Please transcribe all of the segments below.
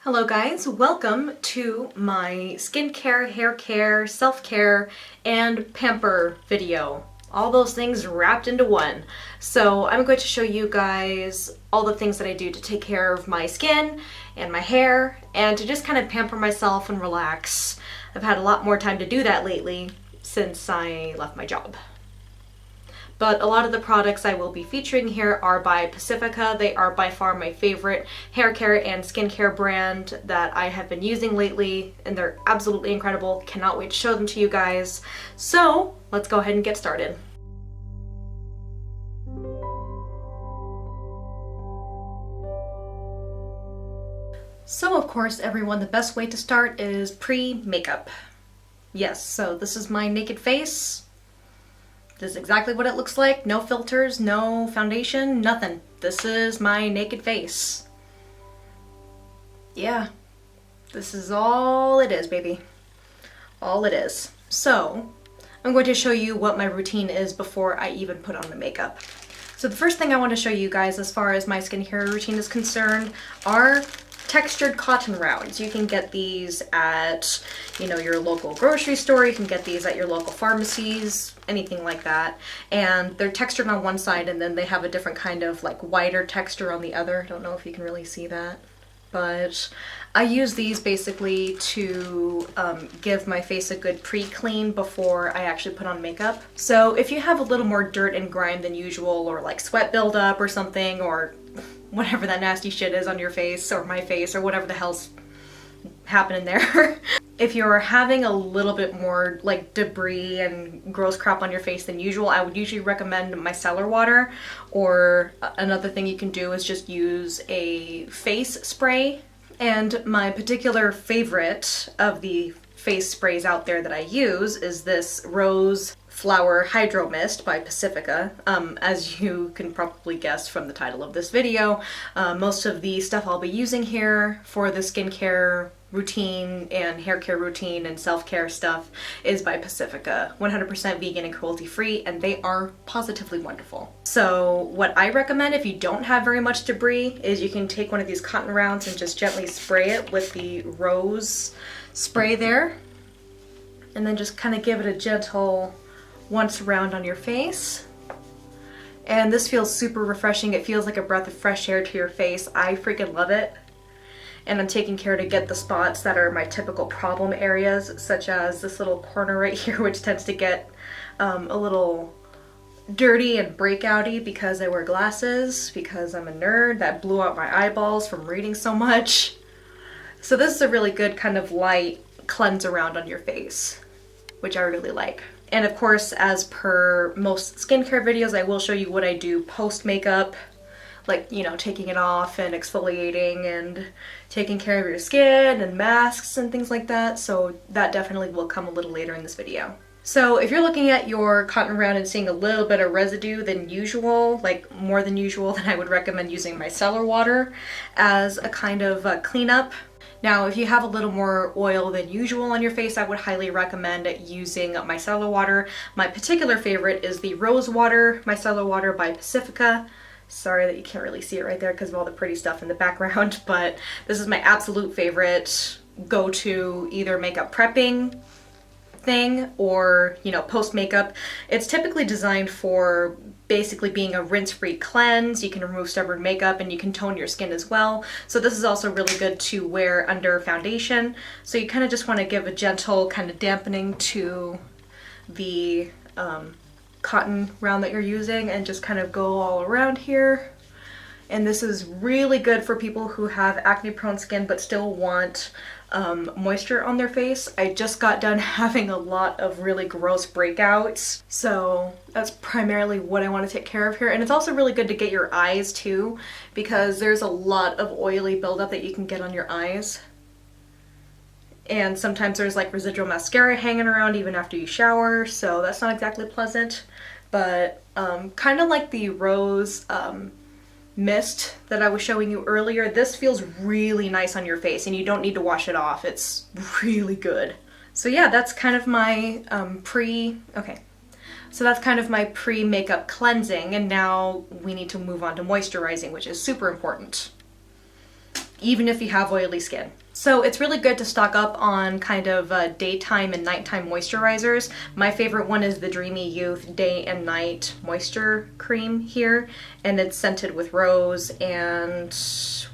Hello guys, welcome to my skincare, hair care, self-care, and pamper video. All those things wrapped into one. So I'm going to show you guys all the things that I do to take care of my skin and my hair and to just kind of pamper myself and relax. I've had a lot more time to do that lately since I left my job. But a lot of the products I will be featuring here are by Pacifica. They are by far my favorite hair care and skincare brand that I have been using lately, and they're absolutely incredible. Cannot wait to show them to you guys. So let's go ahead and get started. So of course, everyone, the best way to start is pre-makeup. Yes, so this is my naked face. This is exactly what it looks like. No filters, no foundation, nothing. This is my naked face. Yeah, this is all it is, baby. All it is. So, I'm going to show you what my routine is before I even put on the makeup. So the first thing I want to show you guys as far as my skincare routine is concerned are textured cotton rounds. You can get these at, your local grocery store. You can get these at your local pharmacies, anything like that. And they're textured on one side and then they have a different kind of like whiter texture on the other. I don't know if you can really see that. But I use these basically to give my face a good pre-clean before I actually put on makeup. So if you have a little more dirt and grime than usual, or like sweat buildup or something, or whatever that nasty shit is on your face or my face or whatever the hell's happening there. If you're having a little bit more like debris and gross crap on your face than usual, I would usually recommend micellar water, or another thing you can do is just use a face spray. And my particular favorite of the face sprays out there that I use is this Rose Flower Hydro Mist by Pacifica. As you can probably guess from the title of this video, most of the stuff I'll be using here for the skincare routine and hair care routine and self-care stuff is by Pacifica. 100% vegan and cruelty-free, and they are positively wonderful. So what I recommend if you don't have very much debris is you can take one of these cotton rounds and just gently spray it with the rose spray there, and then just kind of give it a gentle once around on your face. And this feels super refreshing. It feels like a breath of fresh air to your face. I freaking love it. And I'm taking care to get the spots that are my typical problem areas, such as this little corner right here, which tends to get a little dirty and breakouty because I wear glasses, because I'm a nerd that blew out my eyeballs from reading so much. So this is a really good kind of light cleanse around on your face, which I really like. And of course, as per most skincare videos, I will show you what I do post makeup, like, taking it off and exfoliating and taking care of your skin and masks and things like that. So that definitely will come a little later in this video. So if you're looking at your cotton round and seeing a little bit of residue than usual, like more than usual, then I would recommend using micellar water as a kind of cleanup. Now, if you have a little more oil than usual on your face, I would highly recommend using micellar water. My particular favorite is the Rose Water Micellar Water by Pacifica. Sorry that you can't really see it right there because of all the pretty stuff in the background, but this is my absolute favorite go-to either makeup prepping thing or, post makeup. It's typically designed for basically being a rinse-free cleanse. You can remove stubborn makeup and you can tone your skin as well. So this is also really good to wear under foundation. So you kind of just want to give a gentle kind of dampening to the cotton round that you're using and just kind of go all around here. And this is really good for people who have acne prone skin but still want moisture on their face. I just got done having a lot of really gross breakouts, so that's primarily what I want to take care of here. And it's also really good to get your eyes too, because there's a lot of oily buildup that you can get on your eyes. And sometimes there's like residual mascara hanging around even after you shower, so that's not exactly pleasant. But kind of like the rose mist that I was showing you earlier, this feels really nice on your face and you don't need to wash it off. It's really good. So yeah, that's kind of my pre-makeup cleansing, and now we need to move on to moisturizing, which is super important. even if you have oily skin. So it's really good to stock up on kind of daytime and nighttime moisturizers. My favorite one is the Dreamy Youth Day and Night Moisture Cream here, and it's scented with rose and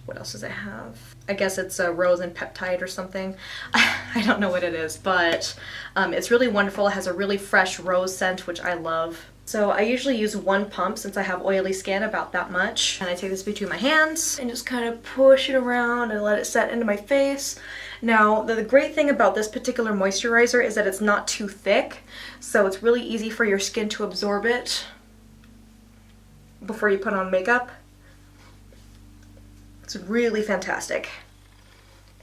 what else does it have? I guess it's a rose and peptide or something. I don't know what it is, but it's really wonderful. It has a really fresh rose scent, which I love. So I usually use one pump since I have oily skin, about that much. And I take this between my hands and just kind of push it around and let it set into my face. Now, the great thing about this particular moisturizer is that it's not too thick, so it's really easy for your skin to absorb it before you put on makeup. It's really fantastic.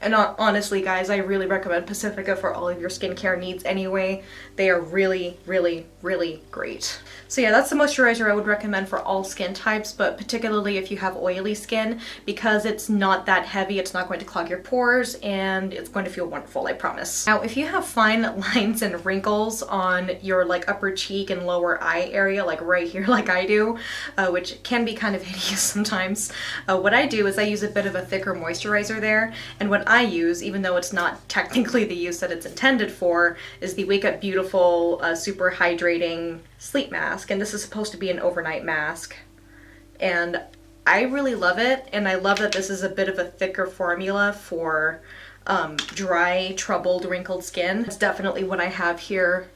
And honestly, guys, I really recommend Pacifica for all of your skincare needs anyway. They are really, really, really great. So yeah, that's the moisturizer I would recommend for all skin types, but particularly if you have oily skin, because it's not that heavy, it's not going to clog your pores, and it's going to feel wonderful, I promise. Now, if you have fine lines and wrinkles on your like upper cheek and lower eye area, like right here like I do, which can be kind of hideous sometimes, what I do is I use a bit of a thicker moisturizer there, and what I use, even though it's not technically the use that it's intended for, is the Wake Up Beautiful Super Hydrating Sleep Mask, and this is supposed to be an overnight mask, and I really love it, and I love that this is a bit of a thicker formula for dry, troubled, wrinkled skin. It's definitely what I have here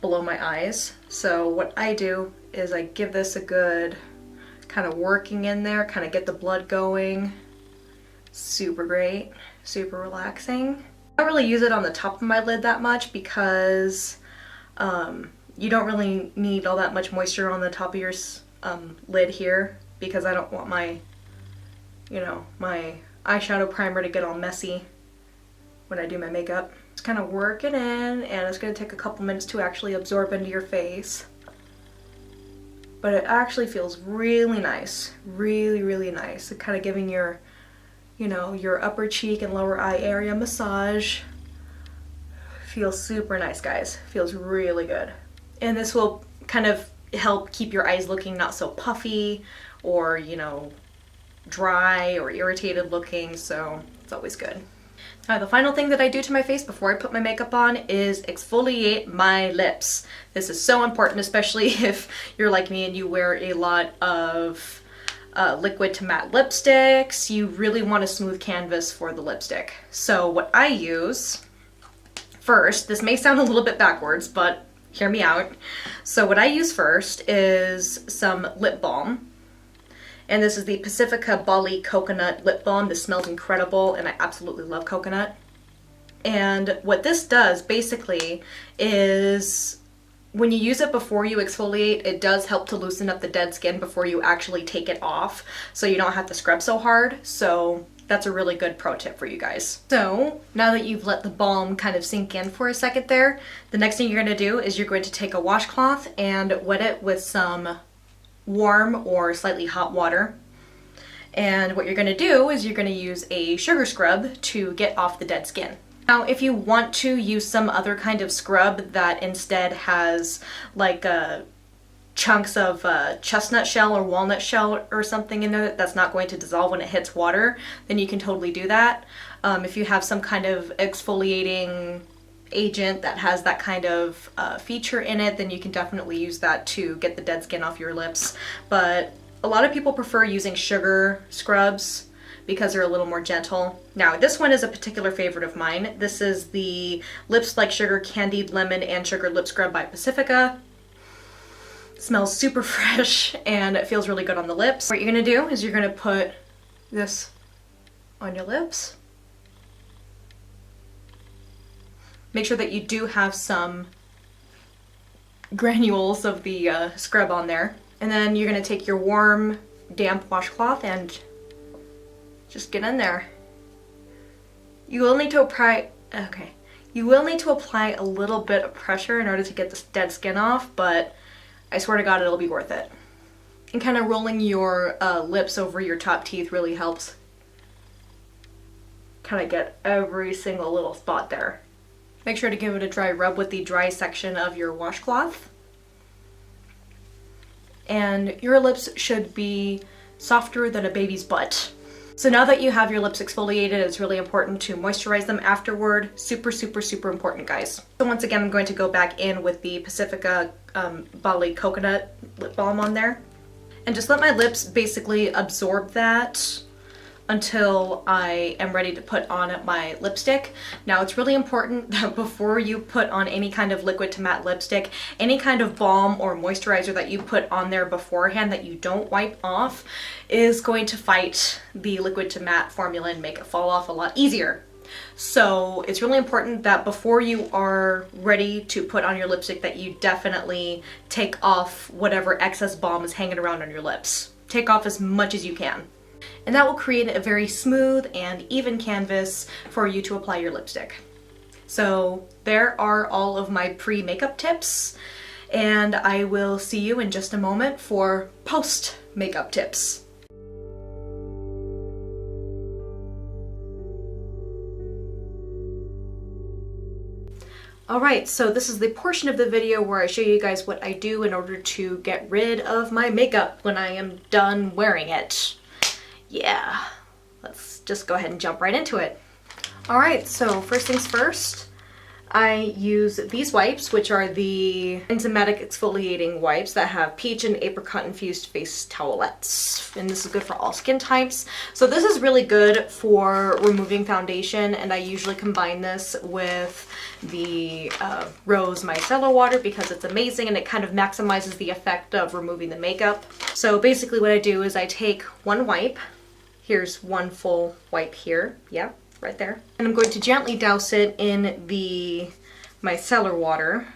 below my eyes. So what I do is I give this a good kind of working in there, kind of get the blood going. Super great, super relaxing. I don't really use it on the top of my lid that much because you don't really need all that much moisture on the top of your lid here, because I don't want my, my eyeshadow primer to get all messy when I do my makeup. Just kind of work it in, and it's going to take a couple minutes to actually absorb into your face. But it actually feels really nice, really, really nice. It's kind of giving your, your upper cheek and lower eye area massage. Feels super nice, guys. Feels really good. And this will kind of help keep your eyes looking not so puffy or, dry or irritated looking, so it's always good. Now, the final thing that I do to my face before I put my makeup on is exfoliate my lips. This is so important, especially if you're like me and you wear a lot of liquid to matte lipsticks. You really want a smooth canvas for the lipstick. So what I use first, this may sound a little bit backwards, but hear me out. So what I use first is some lip balm. And this is the Pacifica Bali Coconut Lip Balm. This smells incredible, and I absolutely love coconut. And what this does basically is when you use it before you exfoliate, it does help to loosen up the dead skin before you actually take it off, so you don't have to scrub so hard. So that's a really good pro tip for you guys. So now that you've let the balm kind of sink in for a second there, the next thing you're going to do is you're going to take a washcloth and wet it with some warm or slightly hot water. And what you're going to do is you're going to use a sugar scrub to get off the dead skin. Now, if you want to use some other kind of scrub that instead has like chunks of chestnut shell or walnut shell or something in there that's not going to dissolve when it hits water, then you can totally do that. If you have some kind of exfoliating agent that has that kind of feature in it, then you can definitely use that to get the dead skin off your lips. But a lot of people prefer using sugar scrubs because they're a little more gentle. Now, this one is a particular favorite of mine. This is the Lips Like Sugar Candied Lemon and Sugar Lip Scrub by Pacifica. It smells super fresh and it feels really good on the lips. What you're gonna do is you're gonna put this on your lips. Make sure that you do have some granules of the scrub on there. And then you're going to take your warm, damp washcloth and just get in there. You will need to apply, you will need to apply a little bit of pressure in order to get this dead skin off, but I swear to God it'll be worth it. And kind of rolling your lips over your top teeth really helps kind of get every single little spot there. Make sure to give it a dry rub with the dry section of your washcloth. And your lips should be softer than a baby's butt. So now that you have your lips exfoliated, it's really important to moisturize them afterward. Super, super, super important, guys. So once again, I'm going to go back in with the Pacifica Bali coconut lip balm on there. And just let my lips basically absorb that until I am ready to put on my lipstick. Now it's really important that before you put on any kind of liquid to matte lipstick, any kind of balm or moisturizer that you put on there beforehand that you don't wipe off is going to fight the liquid to matte formula and make it fall off a lot easier. So it's really important that before you are ready to put on your lipstick that you definitely take off whatever excess balm is hanging around on your lips. Take off as much as you can. And that will create a very smooth and even canvas for you to apply your lipstick. So there are all of my pre-makeup tips, and I will see you in just a moment for post-makeup tips. Alright, so this is the portion of the video where I show you guys what I do in order to get rid of my makeup when I am done wearing it. Yeah, let's just go ahead and jump right into it. Alright, so first things first, I use these wipes, which are the enzymatic exfoliating wipes that have peach and apricot infused face towelettes. And this is good for all skin types. So this is really good for removing foundation, and I usually combine this with the Rose Micellar water because it's amazing and it kind of maximizes the effect of removing the makeup. So basically what I do is I take one wipe. Here's one full wipe here. Yeah, right there. And I'm going to gently douse it in the micellar water.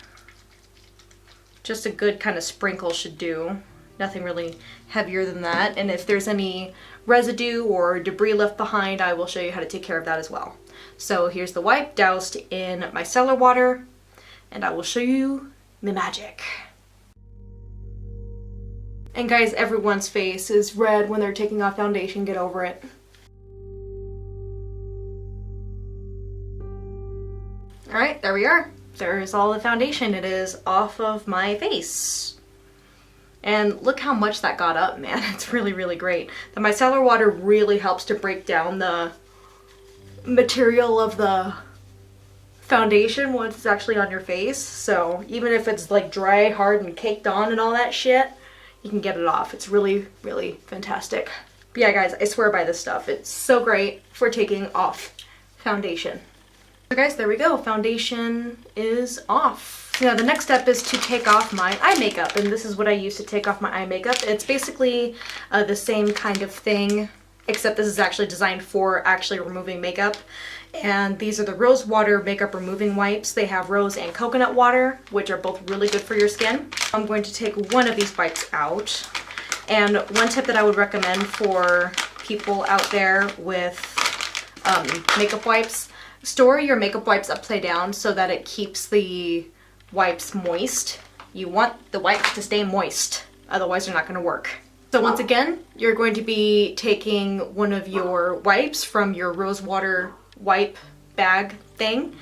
Just a good kind of sprinkle should do. Nothing really heavier than that. And if there's any residue or debris left behind, I will show you how to take care of that as well. So here's the wipe doused in micellar water, and I will show you the magic. And guys, everyone's face is red when they're taking off foundation. Get over it. Alright, there we are. There's all the foundation. It is off of my face. And look how much that got up, man. It's really, really great. The micellar water really helps to break down the material of the foundation once it's actually on your face. So even if it's like dry, hard, and caked on and all that shit, you can get it off. It's really, really fantastic. But yeah, guys, I swear by this stuff. It's so great for taking off foundation. So guys, there we go. Foundation is off. Now the next step is to take off my eye makeup, and this is what I use to take off my eye makeup. It's basically the same kind of thing, except this is actually designed for actually removing makeup. And these are the rose water makeup removing wipes. They have rose and coconut water, which are both really good for your skin. I'm going to take one of these wipes out. And one tip that I would recommend for people out there with makeup wipes, store your makeup wipes upside down so that it keeps the wipes moist. You want the wipes to stay moist, otherwise they're not going to work. So once again, you're going to be taking one of your wipes from your rose water wipe bag thing,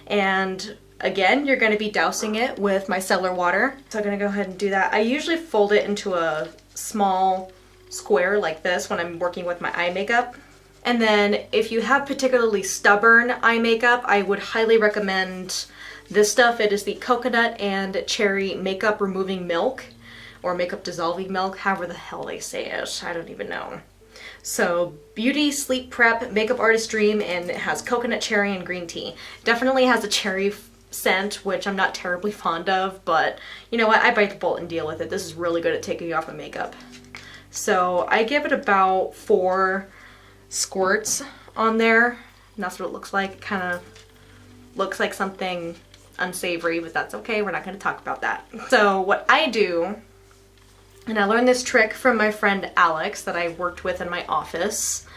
and again you're going to be dousing it with micellar water. So I'm going to go ahead and do that. I usually fold it into a small square like this when I'm working with my eye makeup. And then if you have particularly stubborn eye makeup, I would highly recommend this stuff. It is the coconut and cherry makeup removing milk, or makeup dissolving milk, however the hell they say it. I don't even know. So Beauty Sleep Prep Makeup Artist Dream, and it has coconut, cherry, and green tea. Definitely has a cherry scent, which I'm not terribly fond of, but you know what? I bite the bullet and deal with it. This is really good at taking off my makeup. So I give it about 4 squirts on there, and that's what it looks like. It kind of looks like something unsavory, but that's okay. We're not going to talk about that. So what I do, and I learned this trick from my friend Alex that I worked with in my office.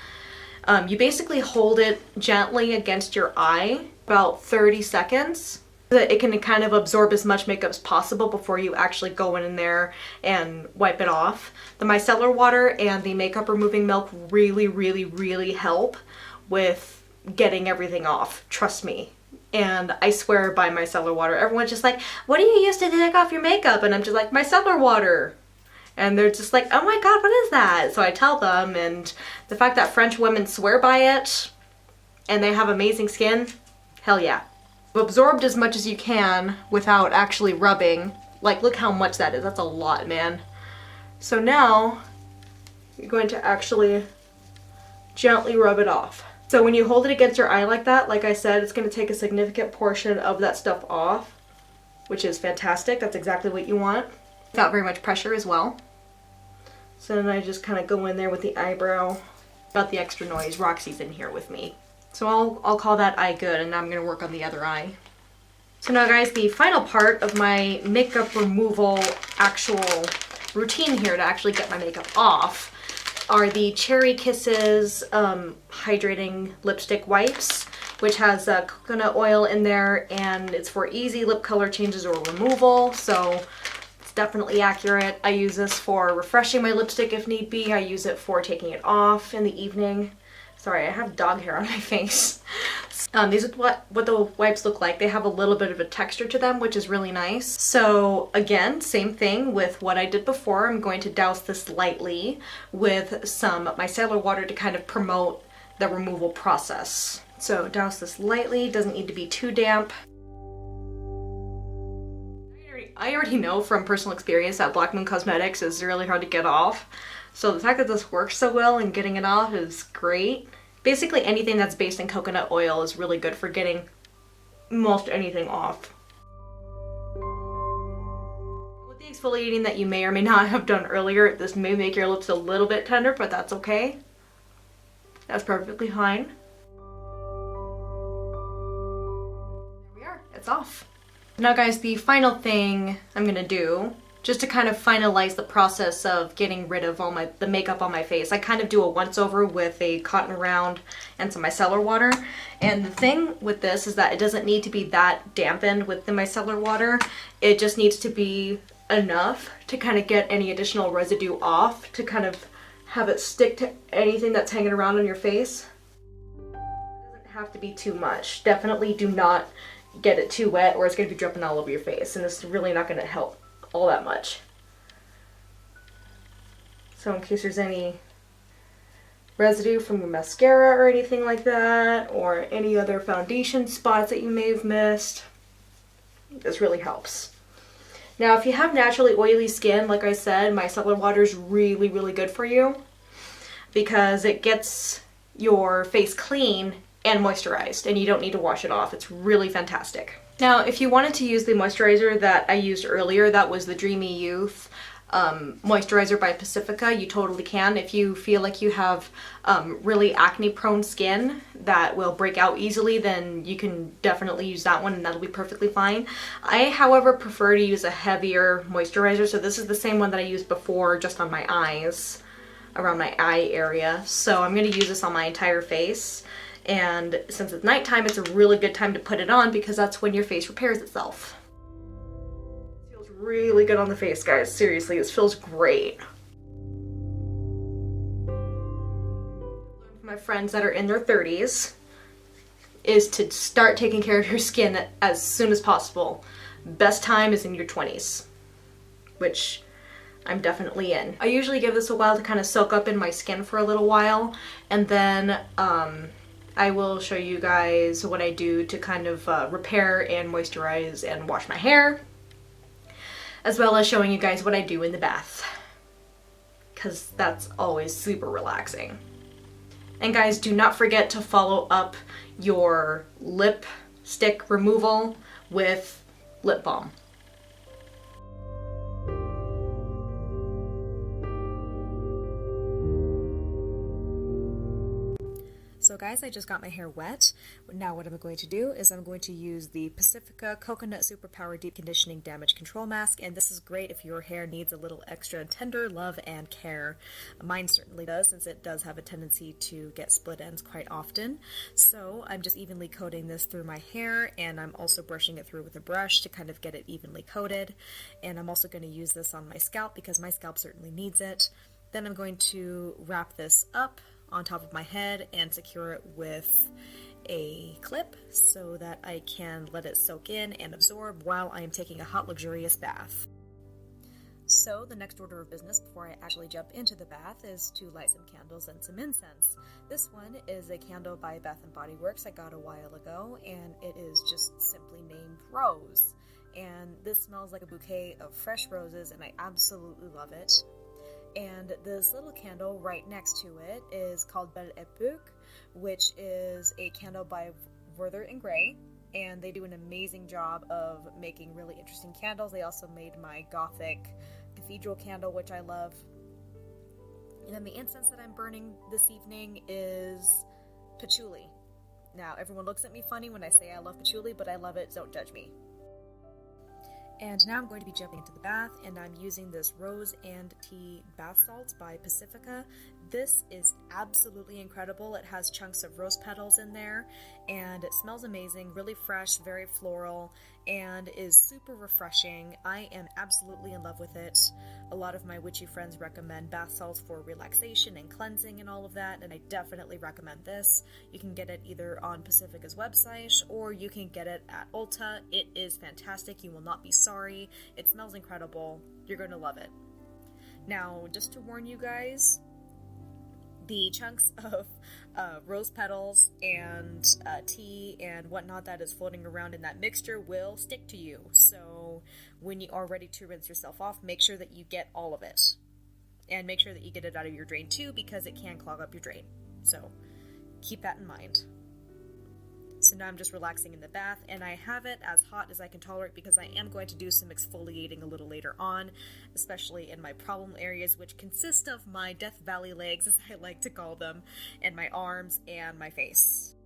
You basically hold it gently against your eye about 30 seconds so that it can kind of absorb as much makeup as possible before you actually go in there and wipe it off. The micellar water and the makeup removing milk really, really, really help with getting everything off. Trust me. And I swear by micellar water. Everyone's just like, what do you use to take off your makeup? And I'm just like, micellar water. And they're just like, oh my god, what is that? So I tell them, and the fact that French women swear by it and they have amazing skin, hell yeah. Absorbed as much as you can without actually rubbing. Like, look how much that is. That's a lot, man. So now you're going to actually gently rub it off. So when you hold it against your eye like that, like I said, it's going to take a significant portion of that stuff off, which is fantastic. That's exactly what you want. Without very much pressure as well. So then I just kind of go in there with the eyebrow. Got the extra noise. Roxy's in here with me. So I'll call that eye good, and now I'm going to work on the other eye. So now guys, the final part of my makeup removal actual routine here to actually get my makeup off are the Cherry Kisses hydrating lipstick wipes, which has coconut oil in there, and it's for easy lip color changes or removal, so it's definitely accurate. I use this for refreshing my lipstick if need be. I use it for taking it off in the evening. Sorry, I have dog hair on my face. These are what the wipes look like. They have a little bit of a texture to them, which is really nice. So again, same thing with what I did before. I'm going to douse this lightly with some micellar water to kind of promote the removal process. So douse this lightly, doesn't need to be too damp. I already know from personal experience that Black Moon Cosmetics is really hard to get off. So the fact that this works so well and getting it off is great. Basically anything that's based in coconut oil is really good for getting most anything off. With the exfoliating that you may or may not have done earlier, this may make your lips a little bit tender, but that's okay. That's perfectly fine. There we are, it's off. Now guys, the final thing I'm gonna do, just to kind of finalize the process of getting rid of all the makeup on my face, I kind of do a once over with a cotton round and some micellar water. And the thing with this is that it doesn't need to be that dampened with the micellar water. It just needs to be enough to kind of get any additional residue off, to kind of have it stick to anything that's hanging around on your face. It doesn't have to be too much. Definitely do not get it too wet or it's going to be dripping all over your face, and it's really not going to help all that much. So in case there's any residue from your mascara or anything like that, or any other foundation spots that you may have missed, this really helps. Now if you have naturally oily skin, like I said, micellar water is really, really good for you because it gets your face clean and moisturized, and you don't need to wash it off. It's really fantastic. Now, if you wanted to use the moisturizer that I used earlier, that was the Dreamy Youth moisturizer by Pacifica, you totally can. If you feel like you have really acne-prone skin that will break out easily, then you can definitely use that one and that'll be perfectly fine. I, however, prefer to use a heavier moisturizer, so this is the same one that I used before, just on my eyes, around my eye area. So I'm going to use this on my entire face. And since it's nighttime, it's a really good time to put it on because that's when your face repairs itself. It feels really good on the face, guys. Seriously, it feels great. My friends that are in their 30s is to start taking care of your skin as soon as possible. Best time is in your 20s, which I'm definitely in. I usually give this a while to kind of soak up in my skin for a little while, and then I will show you guys what I do to kind of repair and moisturize and wash my hair, as well as showing you guys what I do in the bath, because that's always super relaxing. And guys, do not forget to follow up your lipstick removal with lip balm. So guys, I just got my hair wet. Now what I'm going to do is I'm going to use the Pacifica Coconut Superpower Deep Conditioning Damage Control Mask, and this is great if your hair needs a little extra tender love and care. Mine certainly does, since it does have a tendency to get split ends quite often. So I'm just evenly coating this through my hair, and I'm also brushing it through with a brush to kind of get it evenly coated. And I'm also going to use this on my scalp because my scalp certainly needs it. Then I'm going to wrap this up on top of my head and secure it with a clip so that I can let it soak in and absorb while I am taking a hot, luxurious bath. So the next order of business before I actually jump into the bath is to light some candles and some incense. This one is a candle by Bath & Body Works I got a while ago, and it is just simply named Rose. And this smells like a bouquet of fresh roses, and I absolutely love it. And this little candle right next to it is called Belle Epoque, which is a candle by Werther & Gray, and they do an amazing job of making really interesting candles. They also made my gothic cathedral candle, which I love. And then the incense that I'm burning this evening is patchouli. Now, everyone looks at me funny when I say I love patchouli, but I love it, so don't judge me. And now I'm going to be jumping into the bath, and I'm using this Rose and Tea bath salts by Pacifica. This is absolutely incredible. It has chunks of rose petals in there, and it smells amazing, really fresh, very floral, and is super refreshing. I am absolutely in love with it. A lot of my witchy friends recommend bath salts for relaxation and cleansing and all of that, and I definitely recommend this. You can get it either on Pacifica's website, or you can get it at Ulta. It is fantastic. You will not be sorry. It smells incredible. You're going to love it. Now, just to warn you guys, the chunks of rose petals and tea and whatnot that is floating around in that mixture will stick to you. So when you are ready to rinse yourself off, make sure that you get all of it. And make sure that you get it out of your drain too, because it can clog up your drain. So keep that in mind. So now I'm just relaxing in the bath, and I have it as hot as I can tolerate because I am going to do some exfoliating a little later on, especially in my problem areas, which consist of my Death Valley legs, as I like to call them, and my arms and my face.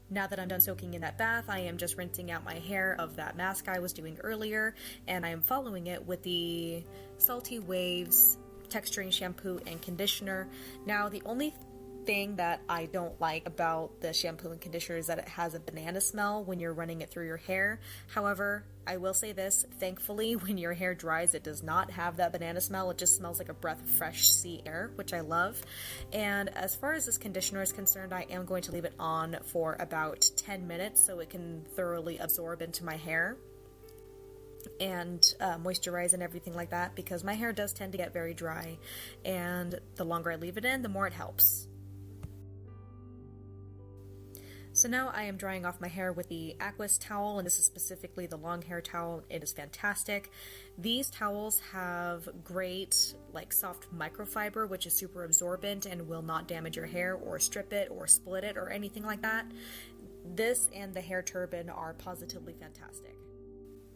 Now that I'm done soaking in that bath, I am just rinsing out my hair of that mask I was doing earlier, and I am following it with the Salty Waves Texturing Shampoo and Conditioner. Now, the only thing that I don't like about the shampoo and conditioner is that it has a banana smell when you're running it through your hair. However, I will say this, thankfully, when your hair dries, it does not have that banana smell. It just smells like a breath of fresh sea air, which I love. And as far as this conditioner is concerned, I am going to leave it on for about 10 minutes so it can thoroughly absorb into my hair and moisturize and everything like that, because my hair does tend to get very dry, and the longer I leave it in, the more it helps. So now I am drying off my hair with the Aquas towel, and this is specifically the long hair towel. It is fantastic. These towels have great, like, soft microfiber, which is super absorbent and will not damage your hair or strip it or split it or anything like that. This and the hair turban are positively fantastic.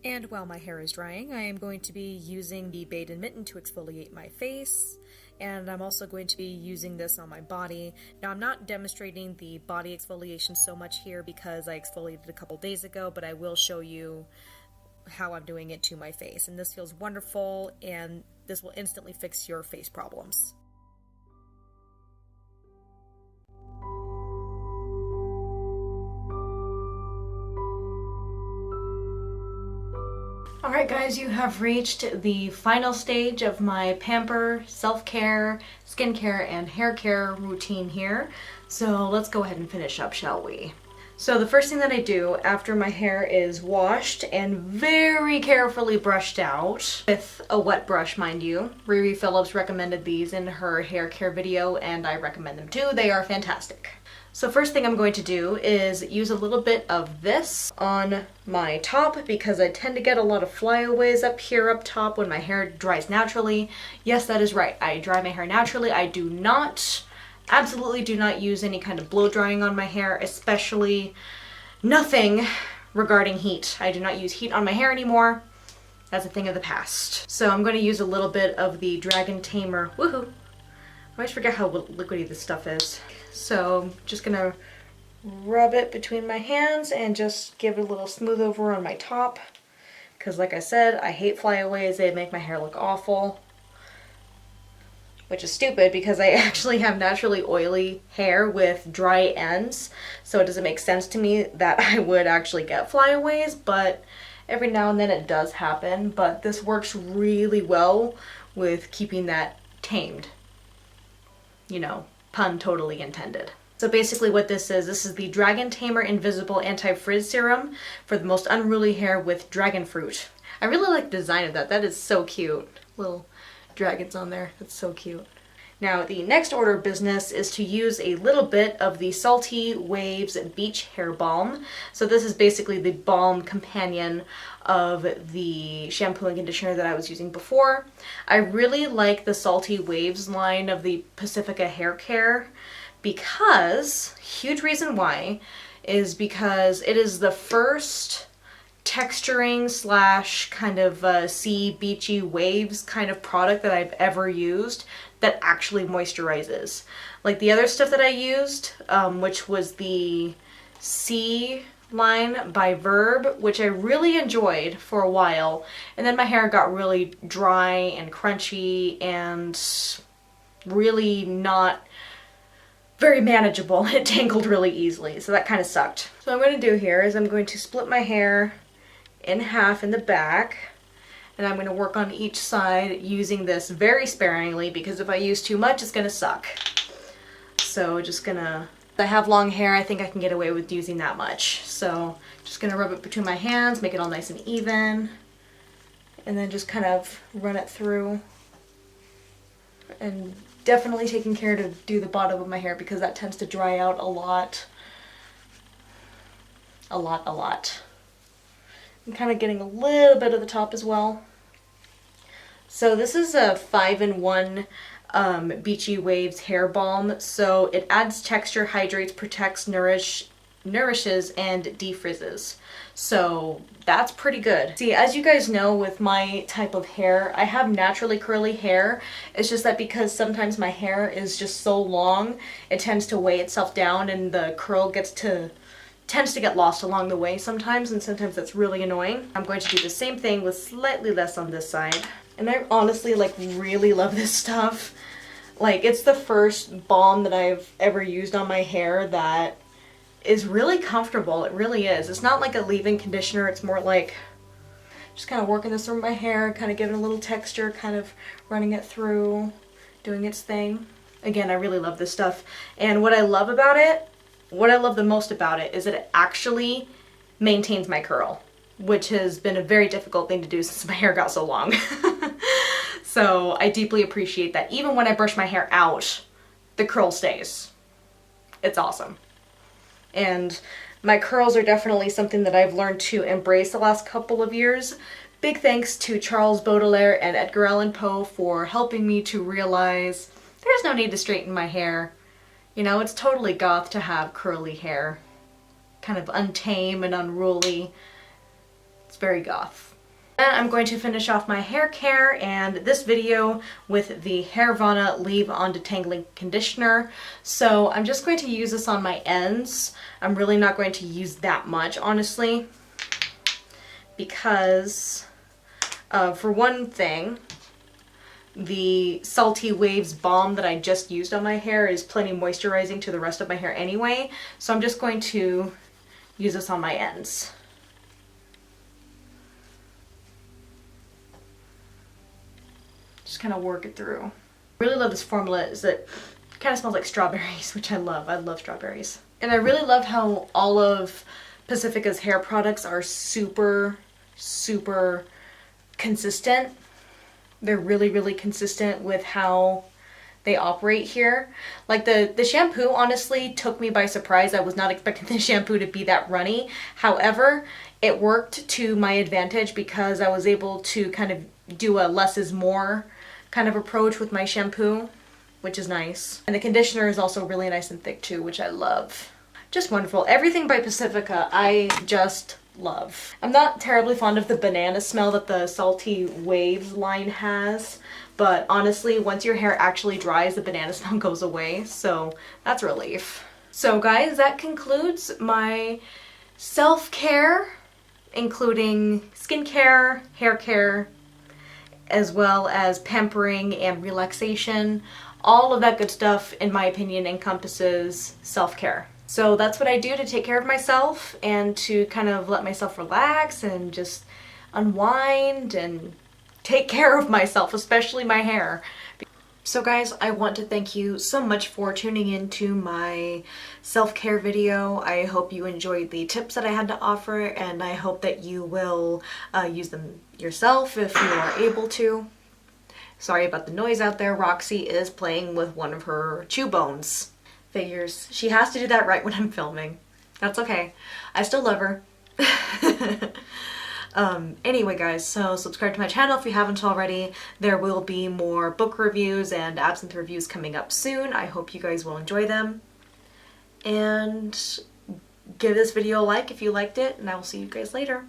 And while my hair is drying, I am going to be using the Baden Mitten to exfoliate my face, and I'm also going to be using this on my body. Now, I'm not demonstrating the body exfoliation so much here because I exfoliated a couple days ago, but I will show you how I'm doing it to my face. And this feels wonderful, and this will instantly fix your face problems. Alright guys, you have reached the final stage of my pamper, self-care, skincare, and hair care routine here. So let's go ahead and finish up, shall we? So the first thing that I do after my hair is washed and very carefully brushed out, with a wet brush, mind you. Riri Phillips recommended these in her hair care video, and I recommend them too. They are fantastic. So first thing I'm going to do is use a little bit of this on my top, because I tend to get a lot of flyaways up here up top when my hair dries naturally. Yes, that is right. I dry my hair naturally. I do not, absolutely do not use any kind of blow drying on my hair, especially nothing regarding heat. I do not use heat on my hair anymore. That's a thing of the past. So I'm going to use a little bit of the Dragon Tamer. Woohoo! I always forget how liquidy this stuff is. So I'm just gonna rub it between my hands and just give it a little smooth over on my top. Because like I said, I hate flyaways. They make my hair look awful. Which is stupid because I actually have naturally oily hair with dry ends. So it doesn't make sense to me that I would actually get flyaways, but every now and then it does happen. But this works really well with keeping that tamed. You know, pun totally intended. So basically what this is the Dragon Tamer Invisible Anti-Frizz Serum for the most unruly hair with dragon fruit. I really like the design of that. That is so cute. Little dragons on there. That's so cute. Now the next order of business is to use a little bit of the Salty Waves Beach Hair Balm. So this is basically the balm companion of the shampoo and conditioner that I was using before. I really like the Salty Waves line of the Pacifica hair care because, huge reason why, is because it is the first texturing slash kind of sea beachy waves kind of product that I've ever used that actually moisturizes. Like the other stuff that I used, which was the Sea line by Verb, which I really enjoyed for a while, and then my hair got really dry and crunchy and really not very manageable. It tangled really easily, so that kind of sucked. So what I'm going to do here is I'm going to split my hair in half in the back, and I'm going to work on each side using this very sparingly because if I use too much it's going to suck. So just gonna, if I have long hair, I think I can get away with using that much. So just gonna rub it between my hands, make it all nice and even, and then just kind of run it through. And definitely taking care to do the bottom of my hair because that tends to dry out a lot. A lot. I'm kind of getting a little bit of the top as well. So this is a 5-in-1 Beachy Waves hair balm. So it adds texture, hydrates, protects, nourishes, and defrizzes. So that's pretty good. See, as you guys know, with my type of hair, I have naturally curly hair. It's just that because sometimes my hair is just so long, it tends to weigh itself down and the curl tends to get lost along the way sometimes, and sometimes that's really annoying. I'm going to do the same thing with slightly less on this side. And I honestly really love this stuff. Like, it's the first balm that I've ever used on my hair that is really comfortable. It really is. It's not like a leave-in conditioner. It's more like just kind of working this through my hair, kind of giving a little texture, kind of running it through, doing its thing. Again, I really love this stuff. And what I love the most about it is that it actually maintains my curl, which has been a very difficult thing to do since my hair got so long. So I deeply appreciate that. Even when I brush my hair out, the curl stays. It's awesome. And my curls are definitely something that I've learned to embrace the last couple of years. Big thanks to Charles Baudelaire and Edgar Allan Poe for helping me to realize there's no need to straighten my hair. You know, it's totally goth to have curly hair. Kind of untame and unruly. It's very goth. Then I'm going to finish off my hair care and this video with the Hairvana Leave-On Detangling Conditioner. So I'm just going to use this on my ends. I'm really not going to use that much, honestly, because for one thing, the Salty Waves balm that I just used on my hair is plenty moisturizing to the rest of my hair anyway. So I'm just going to use this on my ends. Just kind of work it through. I really love this formula is that it kind of smells like strawberries, which I love. I love strawberries. And I really love how all of Pacifica's hair products are super consistent. They're really consistent with how they operate here. Like the shampoo honestly took me by surprise. I was not expecting the shampoo to be that runny. However, it worked to my advantage because I was able to kind of do a less is more kind of approach with my shampoo, which is nice. And the conditioner is also really nice and thick too, which I love. Just wonderful. Everything by Pacifica I just love. I'm not terribly fond of the banana smell that the Salty Waves line has, but honestly, once your hair actually dries, the banana smell goes away, so that's a relief. So guys, that concludes my self-care, including skincare, hair care, as well as pampering and relaxation. All of that good stuff, in my opinion, encompasses self-care. So that's what I do to take care of myself and to kind of let myself relax and just unwind and take care of myself, especially my hair. So guys, I want to thank you so much for tuning into my self-care video. I hope you enjoyed the tips that I had to offer, and I hope that you will use them yourself if you are able to. Sorry about the noise out there. Roxy is playing with one of her chew bones. Figures. She has to do that right when I'm filming. That's okay. I still love her. Anyway guys, so subscribe to my channel if you haven't already. There will be more book reviews and absinthe reviews coming up soon. I hope you guys will enjoy them. And give this video a like if you liked it, and I will see you guys later.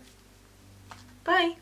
Bye!